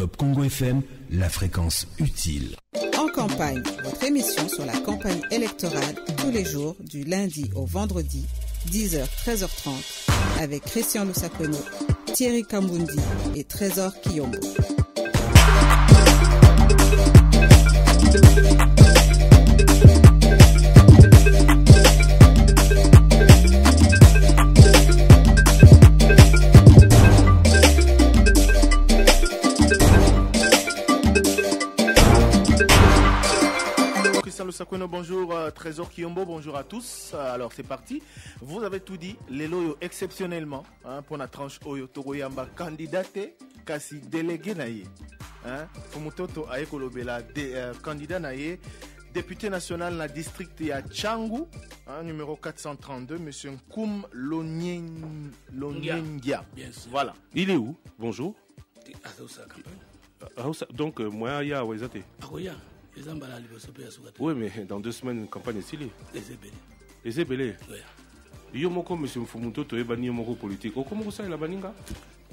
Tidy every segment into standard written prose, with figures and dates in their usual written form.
Top Congo FM, la fréquence utile. En campagne, votre émission sur la campagne électorale tous les jours du lundi au vendredi, 10h, 13h30, avec Christian Lusakweno, Thierry Kambundi et Trésor Kiyombo. Bonjour Trésor Kiyombo, bonjour à tous. Alors c'est parti. Vous avez tout dit. Lelo exceptionnellement pour la tranche Oyo Toroyamba candidate kasi délégué naïe. Fumutoto Aekolobela candidat naïe. Député national na district ya Tchangu, numéro 432, monsieur Nkoum Lonyengia. Voilà. Il est où? Bonjour. Donc moi il y a Wezate. Oui, mais dans 2 semaines, une campagne est stylée. Les ébélés. Yo moko monsieur Mfumuto to ebani moko politique. Comment ça la baninga?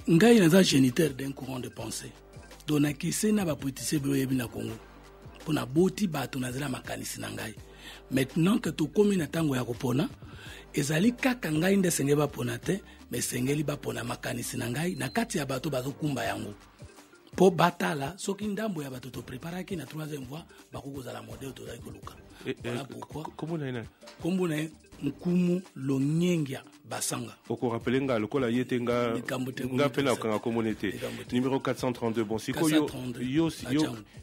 Ngai naza géniteur d'un courant de pensée. Dona kise na ba politicien blo yebi na Congo. Pona boti bato nazela makanisi na ngai. Maintenant que to komi na tango ya kopona, ezali kaka ngai nde senge ba pona te, mais sengeli ba pona makanisi na ngai na kati ya bato bazo kumba yango. Po batala soki ndambo ya bato to préparaki na 3e fois bakokoza la modèle to dai koluka. Voilà pourquoi. Comment na Kombo na Nkumu Lonyengia Basanga. Oko rappeler nga lokola yete nga pena okanga communauté. Numéro 432 bon siko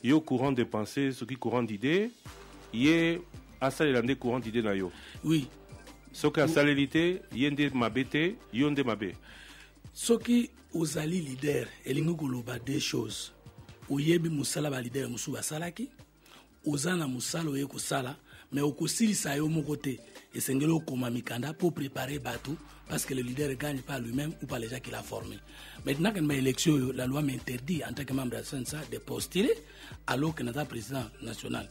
yo courant de pensée, ce qui courant d'idées, yé asalela nde courant d'idées na yo. Oui. Soki asalelité yende mabete yonde mabe. Soki ozali leader elingi koloba deux choses. Oyebi musala ba leader musu basalaki, ozana musala oye kosala, mais okosilisa yo moko te esengeli okoma mikanda pour préparer bateau parce que le leader ne gagne pas lui-même ou pas les gens qu'il a formés. Maintenant que ma élection, la loi m'interdit en tant que membre de la CNSA de postuler alors que notre président national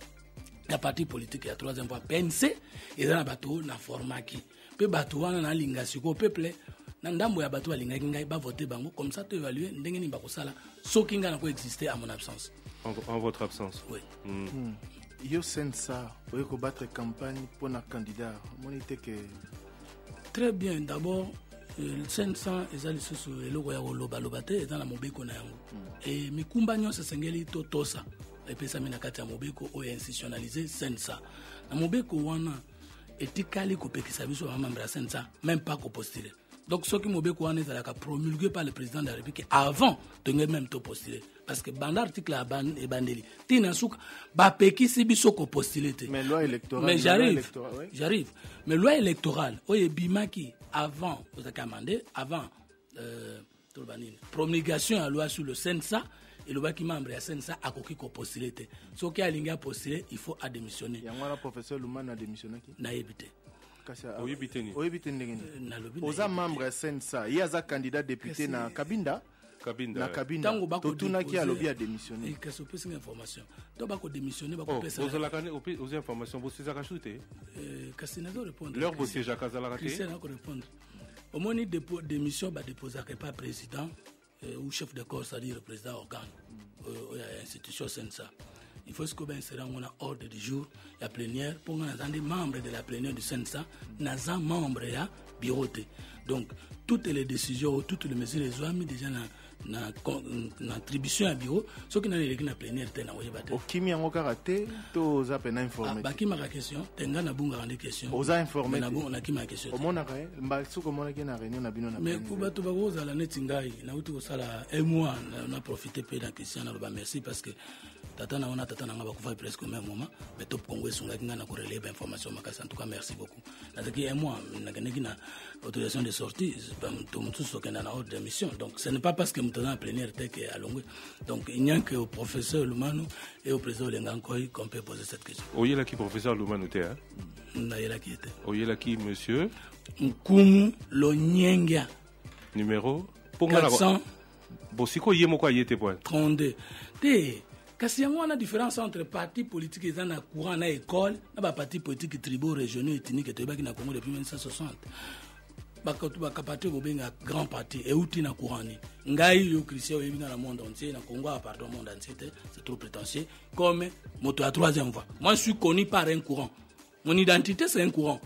la parti politique ya 3e fois PNC ezana bateau na formaki. Pe bateau wana na lingasi ko peuple ndambo ya bato balingaki ngai ba voter bango comme ça tu évaluer ndenge ni bakosala soki nga na ko exister à mon absence. En votre absence. Oui. Yo sensa oye ko battre campagne pour na candidat monite que très bien. D'abord le sensa ezali susu eloko ya loba lobate ezana mobeko na yango et mikumba nyonso sengeli to tosa epesa mina kati ya mobeko o institutionnaliser sensa na mobeko wana etikali ko pekisa biso ba membre ya sensa même pas ko postuler. Donc ce qui mobeko wana ezalaka promulgué par le président de la République avant de même to postuler parce que banda article a bandeli tina suka ba pekisi biso ko postuler. Mais loi électorale. Mais j'arrive. Mais loi électorale oye bimaki avant vous avez amendé avant promulgation à loi sur le Sensa et le baki membre ya Sensa akoki ko postuler. Ce qui a linga postuler il faut démissionner. Yangwana professeur Lumana a démissionné qui? Na yebite. Oza membre Sensa, il y a un candidat député na Kabinda. Na Kabinda. Totuna qui a lobby à démissionner. Et qu'est-ce que c'est une information? Donc bako démissionner bako pesa. Vous avez aux informations vous c'est acheté. Qu'est-ce que répondre? Leur vous c'est Jacques Azalaka. Christian a répondre. Au moment dépôt démission ba déposer pas président ou chef de corps c'est-à-dire président organe institution Sensa. Il faut que ben sera on a ordre du jour la plénière pour nous entendre membres de la plénière du Sensa naza membre ya bureau. Donc toutes les décisions toutes les mesures les ont mis déjà na attribution à bureau ce qui n'a pas na plénière tena oyebate okimi yango karaté to za pena informé bakima ka question tenga na bunga rende question oza informé na bunga na kima question omona ka mba suko mona ke na réunion na bino na mais pour bato bakoza la neti ngai na uti ko sala un mois na profiter pe na question na ba merci parce que tata na ona tata na ngaba kufa presque au même moment mais top Congo esunga kinga na ko relayer information makasi en tout cas merci beaucoup na taki un mois na keneki na autorisation de sortie to mutu sokenda na ordre de mission donc ce n'est pas parce que mutana en plénière teke à Longwe donc il n'y a que au professeur Lumano et au président Lengankoi qu'on peut poser cette question. Oyela qui professeur Lumano te hein? Oyela qui était. Oyela qui monsieur Nkumu Lonyengia numéro 400 Bosiko yemo kwa yete point 32 te kasi yango wana différence entre partis politiques et na courant na école na ba partis politiques tribaux régionaux ethniques to yebaki na Congo depuis 1960 baka parti bobenga grand parti et outi na courant ngai yo Christian yebi na monde entier na Congo pardon monde entier c'est trop prétentieux comme moto à troisième voie. Moi je suis connu par un courant. Mon identité c'est un courant.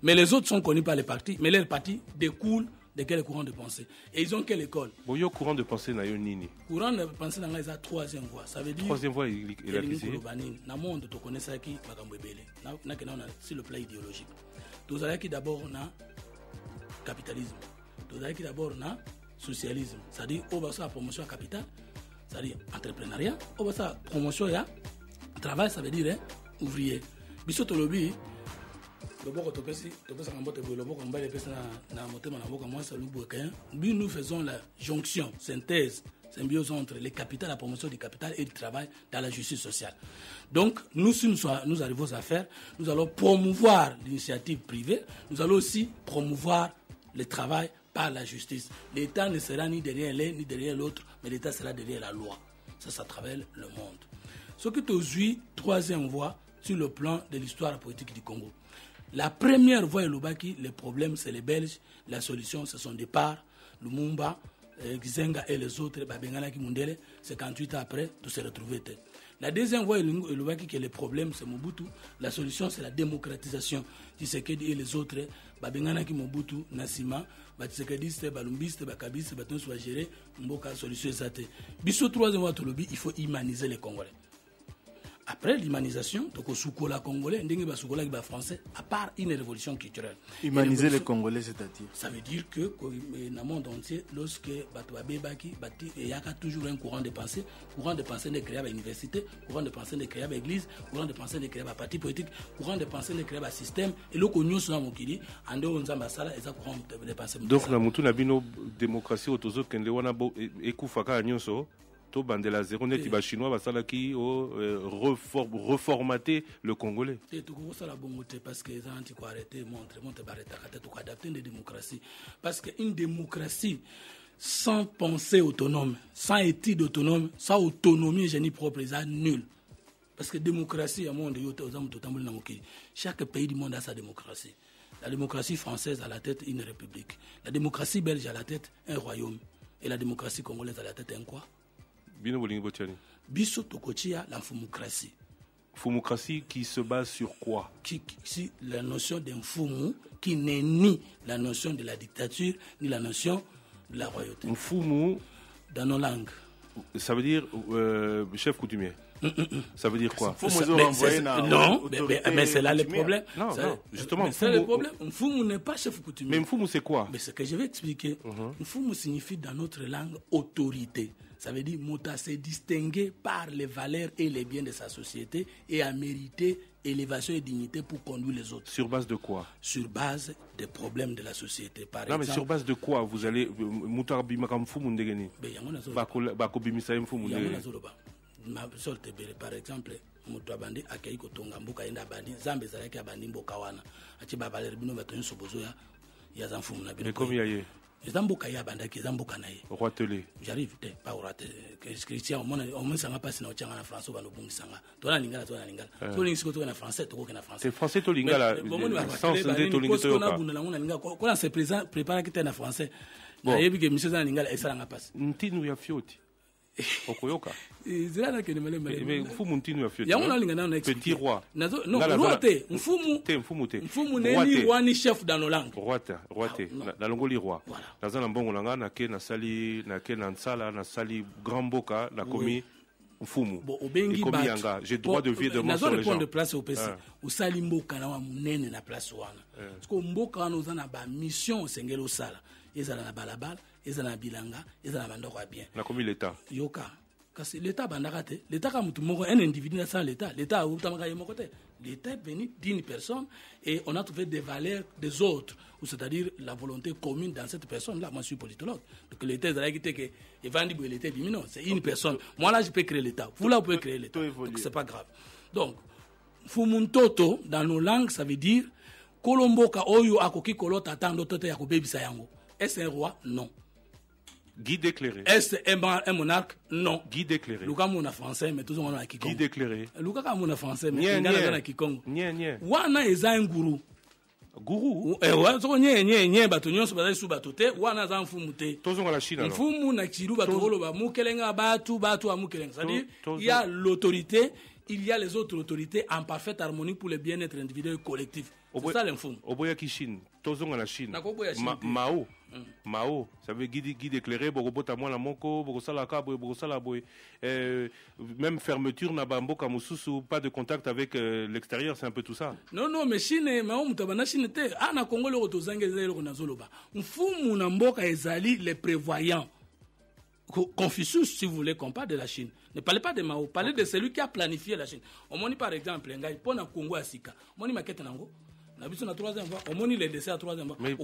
Mais les autres sont connus par les partis, mais leurs partis découlent de quel courant de pensée. Et ils ont quelle école? Bon, yo courant de pensée na yo nini? Courant de pensée na la troisième voie. Ça veut dire troisième voie il a quitté. Na monde to connais ça qui makambo ebele. Na sur le plan idéologique. Tous allez qui d'abord na capitalisme. Tous allez qui d'abord na socialisme. C'est-à-dire on va faire promotion à capital, c'est-à-dire entrepreneuriat, on va faire promotion à travail, ça veut dire ouvrier. Biso to lobby nous faisons la jonction, synthèse, symbiose entre les capitales, la promotion du capital et du travail dans la justice sociale. Donc, si nous arrivons à faire, nous allons promouvoir l'initiative privée, nous allons aussi promouvoir le travail par la justice. L'État ne sera ni derrière l'un ni derrière l'autre, mais l'État sera derrière la loi. Ça travaille le monde. Ce qui est aujourd'hui, troisième voie sur le plan de l'histoire politique du Congo. La première voie est Lubaki, le problème c'est les Belges, la solution c'est son départ, Lumumba, Gizenga et les autres, Babengana Kimundele, 58 ans après, tout s'est retrouvé. La deuxième voie est Lubaki, qui est le problème c'est Mobutu, la solution c'est la démocratisation, Tshisekedi et les autres, Babengana Mobutu, Nassima, Tshisekedi, Balumbiste, Bakabiste, Baton soit géré, Mboka, solution est Biso troisième voie, il faut humaniser les Congolais. Après l'humanisation, Sukola congolais, Ndenge Sukola qui français, à part une révolution culturelle. Humaniser les Congolais, c'est-à-dire? Ça veut dire que dans le monde entier, lorsque il y a toujours un courant de pensée n'est créé à l'université, courant de pensée n'est créé à l'église, courant de pensée n'est créé à parti politique, courant de pensée n'est créé à système, et le connu sur Mokili, en dehors de Zambasala, et ça courant de pensée. Donc, la Moutou n'a pas démocratie autour de Kenlewana et Koufaka Nyonso. Bandela zéro net, les Chinois qui reformater le Congolais. Parce que les gens arrêté, montrent adapter une démocratie. Parce qu'une démocratie sans pensée autonome, sans étude autonome, sans autonomie génie propre, c'est nul. Parce que démocratie, chaque pays du monde a sa démocratie. La démocratie française a la tête une république. La démocratie belge a la tête un royaume. Et la démocratie congolaise a la tête un quoi? Biso tokochia la fumocratie. Fumocratie qui se base sur quoi? La notion d'un fumu qui n'est ni la notion de la dictature ni la notion de la royauté. Fumu dans nos langues. Ça veut dire chef coutumier. Ça veut dire quoi? Non, mais c'est là le problème. Non, justement. C'est le problème. Mfumu n'est pas chef coutumier. Mais Mfumu c'est quoi? Mais ce que je vais expliquer. Mfumu signifie dans notre langue autorité. Ça veut dire Mouta s'est distingué par les valeurs et les biens de sa société et a mérité élévation et dignité pour conduire les autres. Sur base de quoi? Sur base des problèmes de la société. Par exemple, mais sur base de quoi vous allez Mouta bimaka Mfumu ndegeni? Bakobimisa Mfumu ndegeni. Par exemple, moto abandi akayi kotonga mboka enda abandi zambe zalaki abandi mboka wana achi babaler bino batonyo sobozo ya za mfumu na bino. Mais comme yaye mboka ya bandaki mboka na ye. Roitelé. J'arrive pas au raté. Christian on sanga pas na ochanga na français ba lobungisanga. Tona lingala. So lingi siko na français to ko na français. C'est français to lingala. Sens de to lingi to yoka. Ko na se prépare ki na français. Na yebi ke monsieur za lingala esala passe. Ntinu ya fioti. Okoyoka. Zilana ke nemele mele. Mais mfumu ntinu ya fioti. Yango na lingana na expliquer. Petit roi. Non, roi te. Mfumu te. Mfumu ni roi ni chef dans nos langues. Roi te. Na longoli roi. Naza na mbongo nanga na ke na sali na ke na nsala na sali grand boka na komi mfumu. Obengi yanga, j'ai droit de vie de mon sur les gens. Nazo de place au PC. Usali mboka na wa munene na place wana. Parce que mboka wana uzana ba mission sengelo sala. Ezala na balabala, ezala na bilanga, ezala na bandoko bien. Na komi l'état. Yoka. Kasi l'état bandaka te. L'état ka mutu moko un individu sans l'état. L'état a utamaka yemoko te. L'état est venu d'une personne et on a trouvé des valeurs des autres, c'est-à-dire la volonté commune dans cette personne-là. Moi, je suis politologue. Donc l'état, c'est une personne. Moi, là, je peux créer l'état. Vous, là, vous pouvez créer l'état. Donc, c'est pas grave. Donc, Fumuntoto, dans nos langues, ça veut dire Kolomboka oyo akoki kolota atando tote ya kobebisa yango. Est-ce un roi? Non. Guide éclairé. Est-ce un monarque? Non. Guide éclairé. Luka mona français, mais toujours on a Kikongo. Guide éclairé. Luka mona français, mais on a Kikongo. Nye. Wana eza un gourou. Gourou. Soko nye bato nyonso bazali su bato te wana za mfumu te. Tozonga la Chine alors. Mfumu na Chiru bato koloba mukelenga batu amukelenga. C'est-à-dire il y a l'autorité, il y a les autres autorités en parfaite harmonie pour le bien-être individuel et collectif. C'est ça l'infum. Oboya ki Chine, tozonga la Chine. Mao, ça veut guide éclairé, bokobota moi la moko, bokosala ka boy, bokosala boy. Même fermeture na bamboka mususu, pas de contact avec l'extérieur, c'est un peu tout ça. Non, mais Chine, Mao mutabana Chine te, na Congo le rotozanga zelo ko nazoloba. Mfumu na mboka ezali les prévoyants. Confucius, si vous voulez qu'on parle de la Chine. Ne parlez pas de Mao, parlez de celui qui a planifié la Chine. On moni par exemple, ngai pona Congo asika. Moni maquette nango. Na biso na 3e fois, on moni les décès à 3e fois. Mais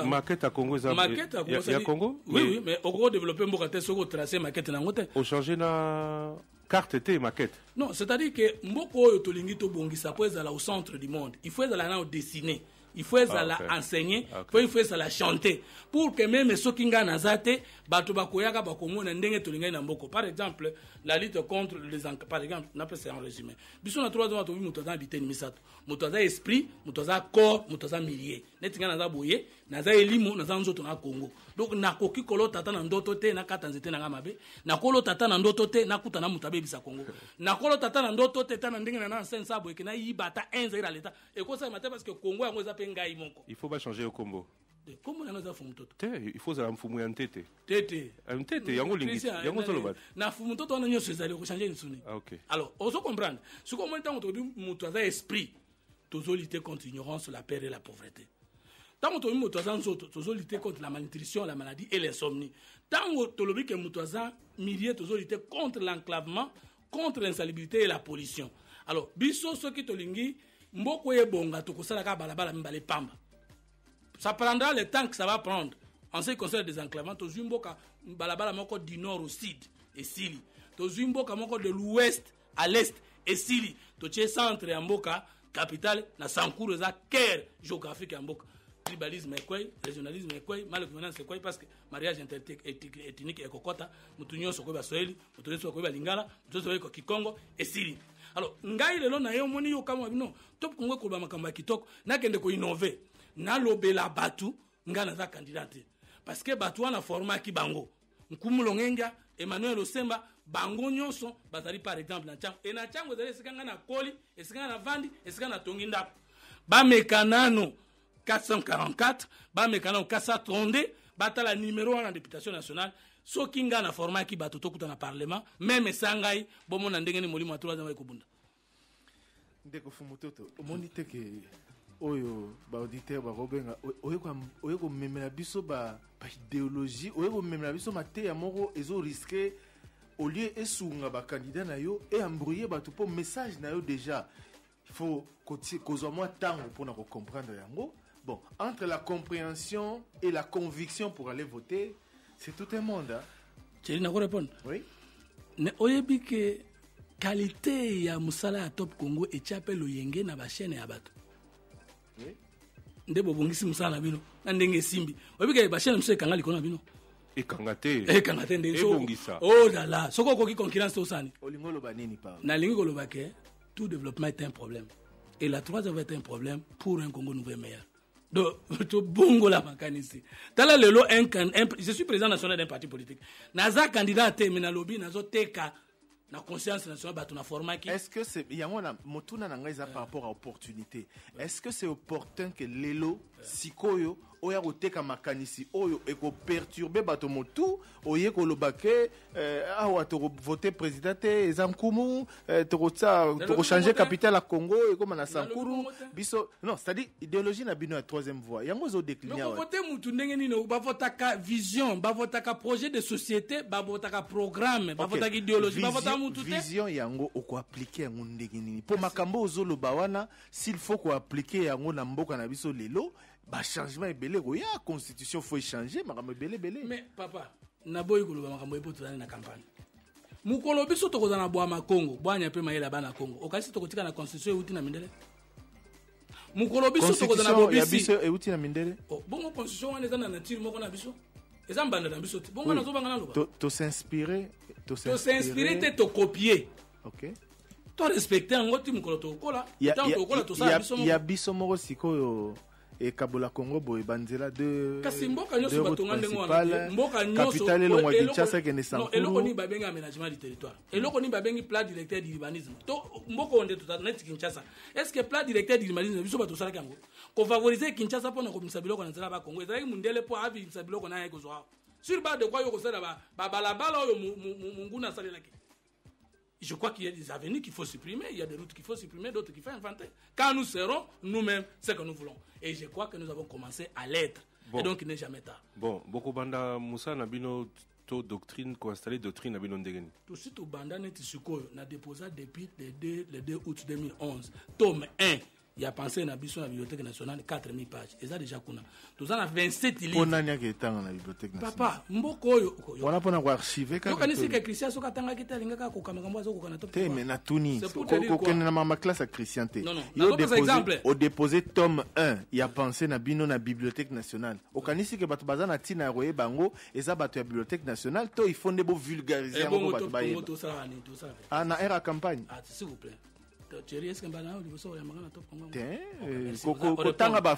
maquette à Congo ça. Maquette à Congo. Il y a Congo? Oui, mais au gros développer mboka te soko tracer maquette nango te. Au changer na carte et maquette. Non, c'est-à-dire que mboko oyo tolingi to bongisa po ezala au centre du monde. Il faut ezala na dessiner. Il faut la enseigner, il faut la chanter pour que même ceux qui ngana zate bato bakoyaka bakomona ndenge tolinga na mboko. Par exemple, la lutte contre les par exemple, n'a pas c'est en résumé. Biso na 3 ans to muto za habiter ni misato. Muto za esprit, muto za corps, muto za milier. Netinga na za boye, na za elimo, na za nzoto na Congo. Donc na koki kolo tata na ndoto te na kata nzete na ngamabe, na kolo tata na ndoto te na kuta na mutabe bisa Congo. Na kolo tata na ndoto te ta na ndenge na sensa boye na yibata enza l'état. Et quoi ça matin parce que Congo yango za il faut pas changer au combo. Comment on a fait mutoto? Il faut ça mfumu ya ntete. Tete. Ntete yango lingi. Yango soloba. Na fumu mutoto on a nyoso ezali ko changer nsuni. Ah OK. Alors, on se comprendre. Ce qu'on entend autour du mutoza esprit, toujours lutter contre l'ignorance, la peur et la pauvreté. Tant on tobi mutoza nzoto, toujours lutter contre la malnutrition, la maladie et l'insomnie. Tant on tolobi que mutoza milier toujours lutter contre l'enclavement, contre l'insalubrité et la pollution. Alors, biso ceux qui tolingi mboko yebonga tokosala ka balabala mbale pamba. Ça prendra le temps que ça va prendre. En ce qui concerne des enclavements, to zumboka balabala moko du nord au sud et sili. To zumboka moko de l'ouest à l'est et sili. To tche centre ya mboka capitale na Sankuru za cœur géographique ya mboka. Tribalisme est quoi, régionalisme est quoi, mal-gouvernance est quoi parce que mariage ethnique et kokota, mutu nyonso ko ba Swahili, mutu nyonso ko ba Lingala, mutu nyonso ko Kikongo et sili. Alors, ngai lelo na yo moni yo kama bino, top Congo ko ba makamba kitoko, na kende ko innover. Na lobela batu nga na za candidate parce que batu wana format ki bango Nkumulongenga Emmanuel Osemba bango nyonso bazali par exemple na chango et na chango zali sikanga na koli esikanga na vandi esikanga na tonginda ba mekanano 444 ba mekanano 432 batala numéro 1 en députation nationale soki nga na format ki batu tokuta na parlement même sangai bomo na ndenge ni molimo a 3 ans ko bunda ndeko fumutoto omoni te ke oyo ba auditeur ba robenga oyeko memela biso ba idéologie oyeko memela biso mate ya moko ezo risquer au lieu esunga ba candidat na yo et embrouiller ba tout pour message na yo déjà il faut kozwa moi temps pour na comprendre yango. Bon, entre la compréhension et la conviction pour aller voter, c'est tout un monde hein. Tu n'as pas répondre. Oui. Ne oyebi que qualité ya musala ya Top Congo et chapel oyenge na ba chaîne ya bato. Oui. Ndebo bongisi musala na bino na ndenge simbi obike ba chaîne mse kanga likona bino e kangate ndenge so bongisa oh là là soko ko ki concurrence osani olingolo banini pa na lingi koloba ke tout développement est un problème et la troisième est un problème pour un Congo nouveau meilleur donc to bongo la makanisi tala lelo je suis président national d'un parti politique naza candidat te mais na lobby nazo teka na conscience nationale batu na format qui est-ce que c'est yamona motuna na ngaiza par rapport à opportunité est-ce que c'est opportun que lelo sikoyo oya koteka makanisi oyo eko perturber bato motu oye kolobake awa to voter président te ezamkumu to changer capitale à Congo et comme na Sankuru biso non c'est-à-dire idéologie na bino ya troisième voie yango zo décliner wa voter mutu ndenge nini ba votaka vision ba votaka projet de société ba votaka programme ba votaka idéologie ba votaka mutu te vision yango oko appliquer yango ndenge nini po makambo ozoloba wana s'il faut ko appliquer yango na mboka na biso lelo ba changement ebele ko ya constitution faut changer makambo ebele mais papa na boy koloba makambo epo tozana na campagne mukolo biso tokoza na bwa makongo bwanya pe mayela bana Congo okasi tokotika na constitution euti na mindele mukolo biso tokoza na bobisi biso euti na mindele bongo constitution wana ezana na tire moko na biso ezambanda na biso bongo na zobanga na loba to s'inspirer te to copier OK to respecter ngoti mukolo to kola ya biso moko sikoyo et Kabola Congo boy banzela de kasi mboka nyoso batonga ndengo principale mboka nyoso capitale lo Kinshasa ke ne non eloko ni babenga aménagement du territoire eloko ni babengi plan directeur d'urbanisme to mboka onde to net Kinshasa est-ce que plan directeur d'urbanisme biso bato sala kango ko favoriser Kinshasa pona ko misa biloko na nzela ba Congo ezali mundele po avi misa biloko na yeko zo sur base de quoi yoko sala ba balabala oyo munguna salela ki. Je crois qu'il y a des avenues qu'il faut supprimer, il y a des routes qu'il faut supprimer, d'autres qu'il faut inventer. Quand nous serons nous-mêmes ce que nous voulons. Et je crois que nous avons commencé à l'être. Bon. Et donc il n'est jamais tard. Bon, beaucoup banda Moussa Nabino to doctrine ko installer doctrine Nabino ndegeni. Tout suite au banda net suko na déposé depuis le 2 août 2011, tome 1. Il y a pensé na biso na bibliothèque nationale 4000 pages. Et ça déjà kuna. Tout ça na 27 livres. On a nya ke tanga na bibliothèque nationale. Papa, mboko oyo. On a pona ko archiver ka. Yo kanisi ke Christian soka tanga kita linga ka ko kamanga zo ko kana top. Te mais na tuni. Ko na ma classe à Christian te. Non. Yo déposé au déposé tome 1, il y a pensé na bino na bibliothèque nationale. Au kanisi ke bato bazana tina roye bango eza bato ya bibliothèque nationale to il faut ndebo vulgariser ngo bato baye. Ah na era campagne. Ah s'il vous plaît. Chérie, est-ce que mbana oli boso ya magana top kongo? Ko tanga ba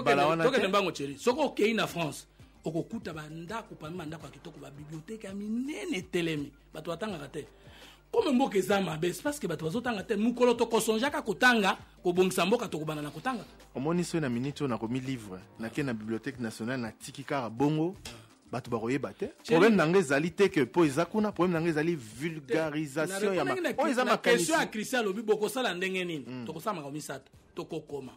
balawana. Toke mbango chérie. Soko okei na France. Okokuta banda ko pamba ndako ya kitoko ba bibliothèque ya minene telemi. Bato atanga kate. Comme mboka ezama bes parce que bato bazotanga te mukolo to kosonja ka kotanga ko bongisa mboka to kobana na kotanga. Omoni so na minute na komi livre na ke na bibliothèque nationale na tikika bongo. Bato baroyeba te problème nanga ezali te ke po ezakuna problème nanga ezali vulgarisation ya o ezama question ya Christian lobi boko sala ndenge nini to kosama ka misato to kokoma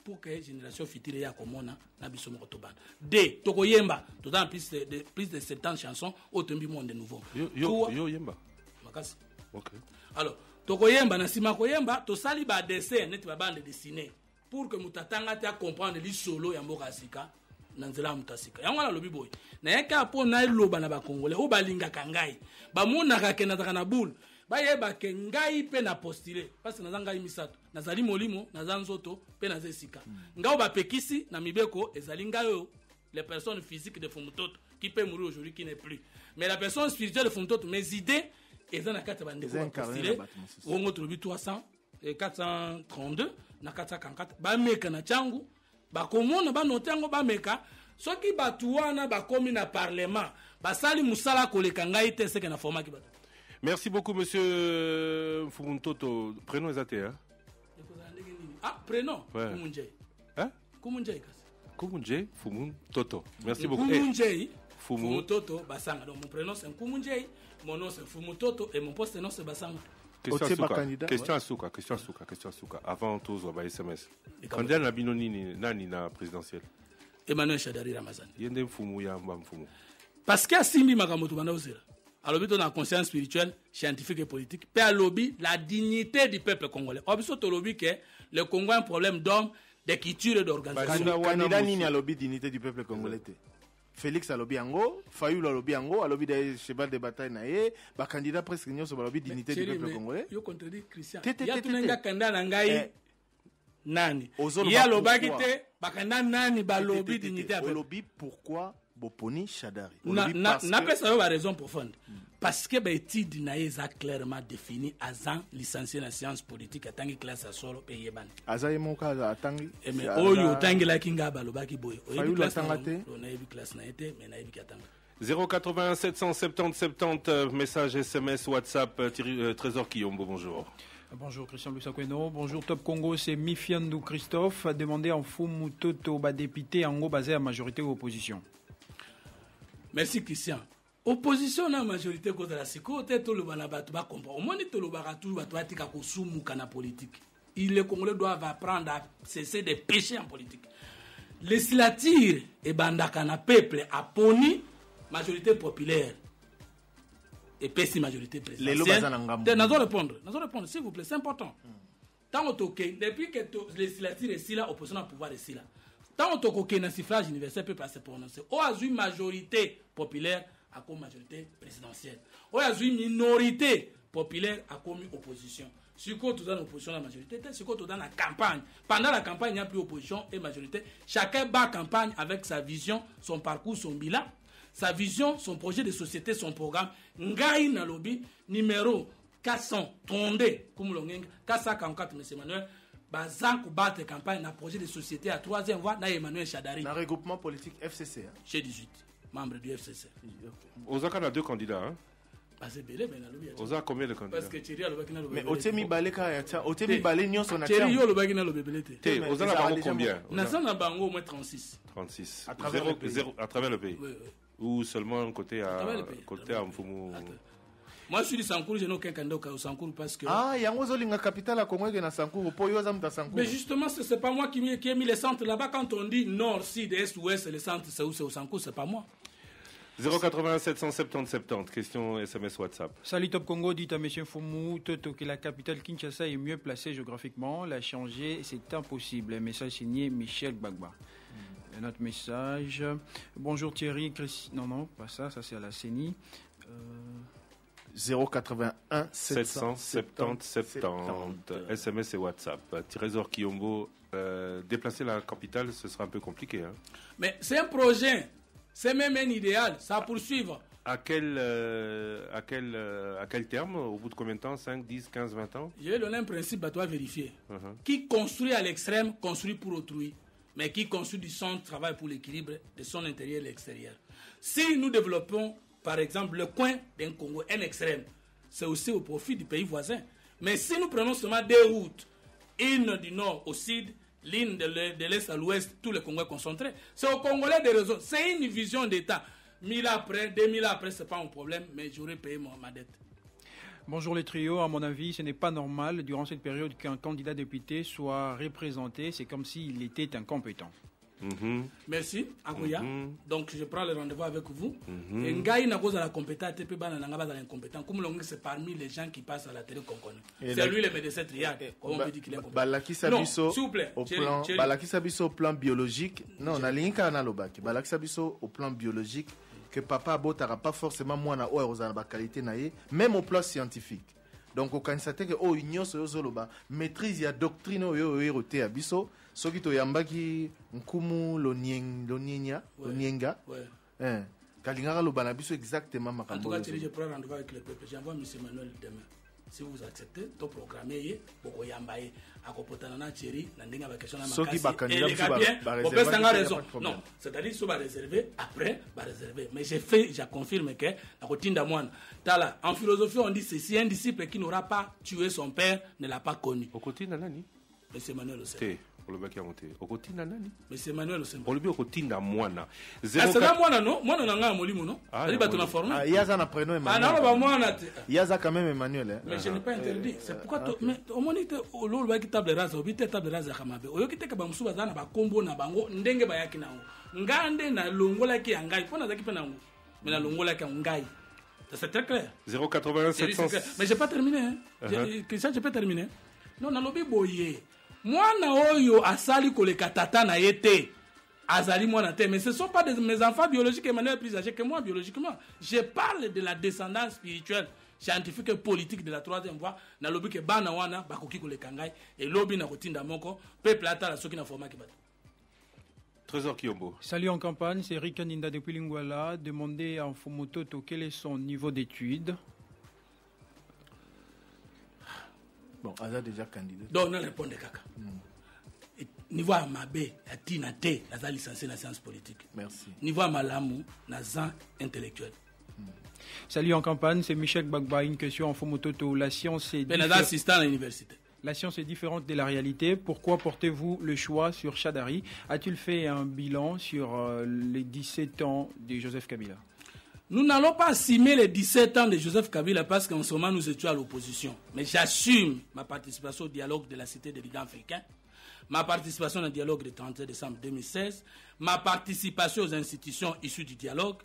pour que génération future ya komona na biso moko to bana de to koyemba to dans plus de 70 chansons au tombi monde nouveau yo yemba makasi OK alors to koyemba na sima koyemba to sali ba dessin net ba bande dessinée pour que mutatanga ta comprendre li solo ya mboka sika nanzela mutasika yango na lobi boy na yeka po na loba na ba congolais o balinga kangai ba monaka ke na na boule ba yeba ke ngai pe na postuler parce que nazanga imisato nazali molimo nazanzoto pe na zesika ngao ba pekisi na mibeko ezali ngayo les personnes physiques de Fumutoto qui peut mourir aujourd'hui qui n'est plus mais la personne spirituelle de Fumutoto mes idées ezana kata ba ndeko postuler ongo to lobi 300 et 432 na 444 ba meka na changu bakomona banote yango bameka soki batu wana bakomi na parlement basali musala koleka ngai te seke na formaki bato. Merci beaucoup monsieur Fumutoto. Prénom exact hein? Ah prénom Kumunjei. Hein? Kumunjei kasi. Kumunjei Fumutoto. Merci beaucoup. Kumunjei Fumutoto basanga. Donc mon prénom c'est Kumunjei, mon nom c'est Fumutoto et mon poste nom c'est basanga. Question à Souka. Avant tout, on va SMS. Candidat na bino nini nani na présidentielle? Emmanuel Shadari Ramazani. Yende mfumu ya mfumu. Parce que Simbi Makamoto banda osira. Alors on a conscience spirituelle, scientifique et politique. Pe à lobby la dignité du peuple congolais. Obiso to lobby que le Congo a un problème d'homme, de culture et d'organisation. Candidat nini à lobby dignité du peuple congolais. Félix alobi yango, Fayulu alobi yango, alobi de cheval de bataille na ye, ba candidat presque nyonso ba lobi dignité du peuple congolais. Yo contredit Christian. Ya tunenga kanda na ngai nani. Ya lobaki te ba kanda nani ba lobi dignité à lobby pourquoi Boponi Shadari. Na pesa yo ba raison profonde. Parce que ba étude na eza clairement défini azan licencié en sciences politiques atangi classe à solo pe yebani. Aza yemoka atangi. Mais oyo tangi la kinga ba lobaki boy. Oyo classe na te. On a eu classe na été mais na eu katanga. 080 770 70 message SMS WhatsApp Trésor Kiyombo bonjour. Bonjour Christian Lusakweno, bonjour Top Congo, c'est Mifiandou Christophe a demandé en Fumutoto ba député en go basé à majorité ou opposition. Merci Christian. Opposition na majorité contre la sécurité tout le banabatu ba comprendre. Au moins tout le baratu ba toatika ko sumuka na politique. Les Congolais doivent apprendre à cesser de pécher en politique. Législature et bandaka na peuple a poni majorité populaire. Et pesi majorité présidentielle. Nazo répondre s'il vous plaît, c'est important. Tant on toque depuis que législature est si là opposition au pouvoir est si là. Tant on toque na suffrage universel peut pas se prononcer. O a une majorité populaire à comme majorité présidentielle. O a une minorité populaire à comme opposition. Si quoi tout dans l'opposition la majorité, si quoi tout dans la campagne. Pendant la campagne il n'y a plus opposition et majorité. Chacun bat campagne avec sa vision, son parcours, son bilan, sa vision, son projet de société, son programme. Ngai na lobby numéro 432 comme l'ongenga 444 M. Emmanuel baza ko battre campagne na projet de société à 3e voie na Emmanuel Shadari. Un regroupement politique FCC. Hein? Chez 18 membres du FCC. Ozaka a 2 candidats. Hein? C'est belé, mais na lobi. Oza combien de candidats? Parce que Thierry a lobaki na lobi. Mais Otemi Baleka ya tia, Otemi Balé nyon son atia. Thierry yo lobaki na lobi belé. Oza na bango combien? Na na bango au moins 36. 36. À travers le pays. À travers le pays. Oui. Ou seulement côté à Mfumu. Moi je suis du Sankourou, je n'ai aucun candidat au Sankourou parce que yango zolinga capitale à Congo que na Sankourou po yo zamta Sankourou. Mais justement c'est pas moi qui ai mis les centres là-bas. Quand on dit nord, sud, est, ouest, les centres c'est où? C'est au Sankourou, c'est pas moi. 080 770 70, question SMS WhatsApp. Salut Top Congo, dit à M. Foumou Toto que la capitale Kinshasa est mieux placée géographiquement. La changer, c'est impossible. Un message signé Michel Gbagba. Un autre message. Bonjour Thierry. Non, pas ça, ça c'est à la CENI. 081 770 70. SMS et WhatsApp. Trésor Kiyombo, déplacer la capitale, ce sera un peu compliqué. Hein. Mais c'est un projet. C'est même un idéal, ça va poursuivre. À quel terme? Au bout de combien de temps? 5, 10, 15, 20 ans? Je vais donner un principe à toi vérifier. Qui construit à l'extrême, construit pour autrui. Mais qui construit du centre, travaille pour l'équilibre de son intérieur et l'extérieur. Si nous développons, par exemple, le coin d'un Congo, un extrême, c'est aussi au profit du pays voisin. Mais si nous prenons seulement 2 routes, une du nord au sud, l'une de l'est à l'ouest, tous les Congolais concentrés. C'est aux Congolais des raisons. C'est une vision d'État. 1000 après, 2000 après, ce n'est pas un problème, mais j'aurais payé ma dette. Bonjour les trios, à mon avis, ce n'est pas normal durant cette période qu'un candidat député soit représenté. C'est comme s'il était incompétent. Merci, Agoya. Donc je prends le rendez-vous avec vous. Et Ngaï n'a pas la compétence, l'incompétent. Comme l'on c'est parmi les gens qui passent à la télé qu'on connaît. C'est lui le médecin triade. Comment on peut dire qu'il est incompétent? Non, s'il vous plaît. Balaki Sabiso au plan biologique. Non, on a l'inka na lobaki. Balaki Sabiso au plan biologique que papa abotara pas forcément moi na oa qualité naie, même au plan scientifique. Donc au constater que oh union soloba maîtrise ya doctrine yo yote abiso soki to yambaki nkumu lonienga kalingara lo banabiso exactement makambo. En tout cas, je prends rendez-vous avec le peuple. J'envoie M. Manuel demain. Si vous acceptez, to programmer boko yambaye akopotana Thierry na ndenga ba question na makasi. Et les gabiens, raison. Non, c'est-à-dire soit réservé après, réservé. Mais je confirme que na kotinda mwana. Tala, en philosophie on dit ceci, un disciple qui n'aura pas tué son père ne l'a pas connu. Okotinda nani? M. Manuel Osem. Okotinda nani? M. Manuel Osem. Olobi okotinda mwana. C'est pas mwana non? Mwana na nga molimo non? C'est ba tona formé. Yaza na prénom Emmanuel. Ah non ba mwana. Yaza quand même Emmanuel. Mais je n'ai pas interdit. C'est pourquoi mais au monite lo ba ki table rase, obite table rase kamabe. Oyo kiteka ba musuba zana ba kombo na bango ndenge ba yaki nango. Ngande na longola ki yangai pona zaki pe nango. Mais na longola ki ngai. C'est très clair. 081 700. Mais j'ai pas terminé hein. Christian, je peux terminer. Non, na lobi boye. Moi na oyo asali koleka tata na yete. Azali moi na te, mais ce sont pas mes enfants biologiques Emmanuel plus âgés que moi biologiquement. Je parle de la descendance spirituelle, scientifique et politique de la 3e voie. Na lobi ke bana wana bakoki koleka ngai et lobi na kotinda moko peuple ata la soki na format ki bato. Trésor Kiyombo. Salut en campagne, c'est Rick Ninda depuis Lingwala. Demandez à Fumototo quel est son niveau d'études. Bon, elle a déjà candidat. Donc, on répond de caca. Niveau à Mabé, à Tina T, la licencié dans la science politique. Merci. Niveau à Malamou, la science intellectuelle. Salut en campagne, c'est Michel Gbagba. Une question en Fumototo. La science est assistant à l'université. La science est différente de la réalité. Pourquoi portez-vous le choix sur Shadari? A-t-il fait un bilan sur les 17 ans de Joseph Kabila? Nous n'allons pas assumer les 17 ans de Joseph Kabila parce qu'en ce moment, nous étions à l'opposition. Mais j'assume ma participation au dialogue de la Cité des leaders africains, ma participation au dialogue du 31 décembre 2016, ma participation aux institutions issues du dialogue,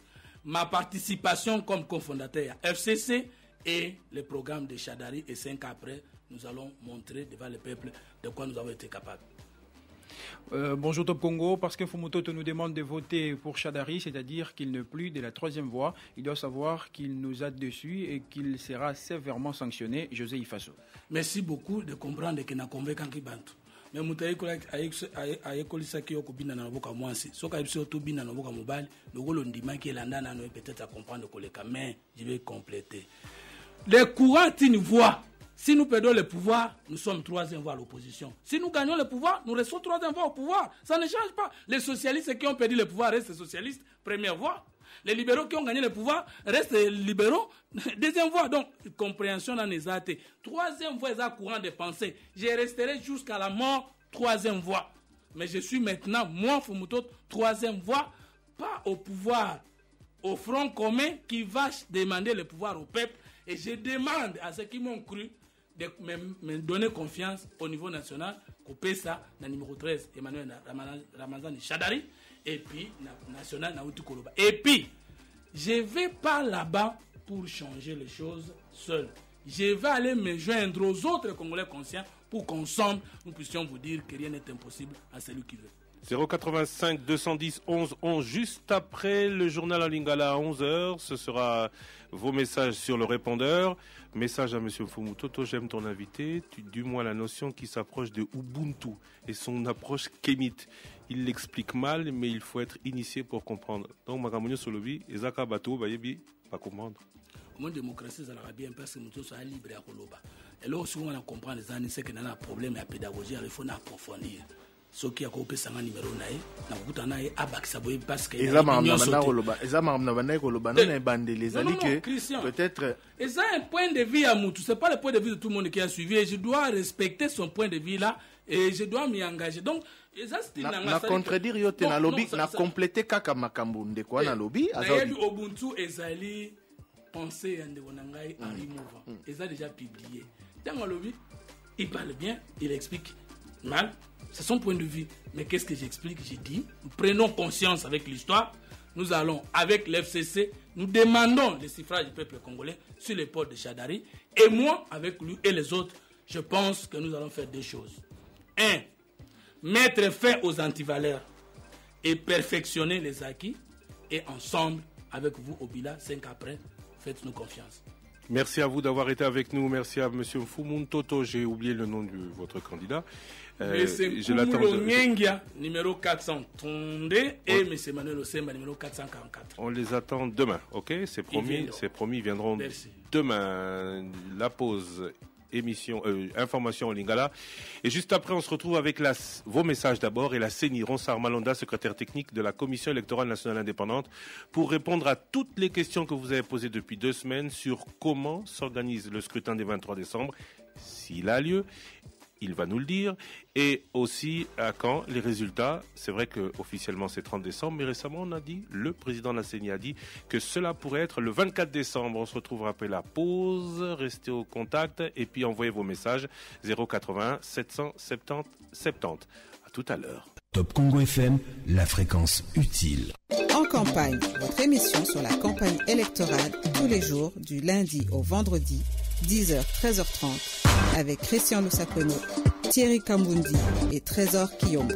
ma participation comme cofondateur à FCC et le programme de Shadari. Et 5 ans après, nous allons montrer devant le peuple de quoi nous avons été capables. Bonjour Top Congo, parce que Fumototo nous demande de voter pour Shadari, c'est-à-dire qu'il n'est plus de la 3e voie. Il doit savoir qu'il nous a dessus et qu'il sera sévèrement sanctionné. José Ifaso. Merci beaucoup de comprendre qu'il n'a convaincu qui bantu. Mais mutaye ayekolisa ki okubina na boka mwasi. Soka ibso to bina na boka mobile, le golo ndima ki landa na no peut-être à comprendre koleka mais je vais compléter. Le courant une voie. Si nous perdons le pouvoir, nous sommes 3e voie à l'opposition. Si nous gagnons le pouvoir, nous restons 3e voie au pouvoir. Ça ne change pas. Les socialistes qui ont perdu le pouvoir restent socialistes, première voie. Les libéraux qui ont gagné le pouvoir restent libéraux, deuxième voie. Donc, compréhension dans les athées. 3e voie, c'est courant de pensée. Je resterai jusqu'à la mort, 3e voie. Mais je suis maintenant, moi, Fumuto, 3e voie, pas au pouvoir, au front commun qui va demander le pouvoir au peuple. Et je demande à ceux qui m'ont cru de me donner confiance au niveau national, couper ça dans le numéro 13, Emmanuel Ramazani Chadari, et puis national Naouti Koloba. Et puis, je ne vais pas là-bas pour changer les choses seul. Je vais aller me joindre aux autres Congolais conscients pour qu'ensemble, nous puissions vous dire que rien n'est impossible à celui qui veut. 085 210 11 11, juste après le journal en Lingala à 11h, ce sera vos messages sur le répondeur. Message à M. Mfumu Toto, j'aime ton invité, du moins la notion qui s'approche de Ubuntu et son approche kémite. Il l'explique mal, mais il faut être initié pour comprendre. Donc, Magamonio Solobi, Ezaka Bato, Bayebi, pas comprendre. Comment démocratie, ça va bien parce que nous sommes libres à Koloba. Et là aussi, on a compris les années, c'est qu'il y a un problème de pédagogie, il faut approfondir. Ce qui a coupé ça numéro naï na kuta naï abakisa boy parce que ezama na koloba non bandeli zali que peut-être et ça un point de vue à mutu, c'est pas le point de vue de tout le monde qui a suivi et je dois respecter son point de vue là et je dois m'y engager. Donc ça c'est na contredire yote na lobby na compléter kaka makambo ndeko na lobby azabi Ubuntu ezali penser ande bonangai Henri Mouva ça déjà publié dans le lobby il parle bien, il explique mal. C'est son point de vue. Mais qu'est-ce que j'explique? J'ai dit, nous prenons conscience avec l'histoire. Nous allons, avec l'FCC, nous demandons le suffrage du peuple congolais sur les ports de Chadari. Et moi, avec lui et les autres, je pense que nous allons faire deux choses. 1. Mettre fin aux antivaleurs et perfectionner les acquis. Et ensemble, avec vous, Obila, 5 après, faites-nous confiance. Merci à vous d'avoir été avec nous. Merci à M. Mfumu Toto. J'ai oublié le nom de votre candidat. Je l'attends. Numéro 432 et M. Emmanuel Osemba, numéro 444. On les attend demain, ok? C'est promis, ils viendront demain. La pause. Information en Lingala. Et juste après, on se retrouve avec vos messages d'abord et la CENI, Ronsard Malonda, secrétaire technique de la Commission électorale nationale indépendante, pour répondre à toutes les questions que vous avez posées depuis 2 semaines sur comment s'organise le scrutin des 23 décembre, s'il a lieu. Il va nous le dire. Et aussi à quand les résultats. C'est vrai qu'officiellement c'est 30 décembre, mais récemment on a dit, le président de la CENI a dit que cela pourrait être le 24 décembre. On se retrouvera après la pause. Restez au contact et puis envoyez vos messages 081 770 70. À tout à l'heure. Top Congo FM, la fréquence utile. En campagne, votre émission sur la campagne électorale tous les jours du lundi au vendredi 10h 13h30 avec Christian Lusakono, Thierry Kambundi et Trésor Kiyombo.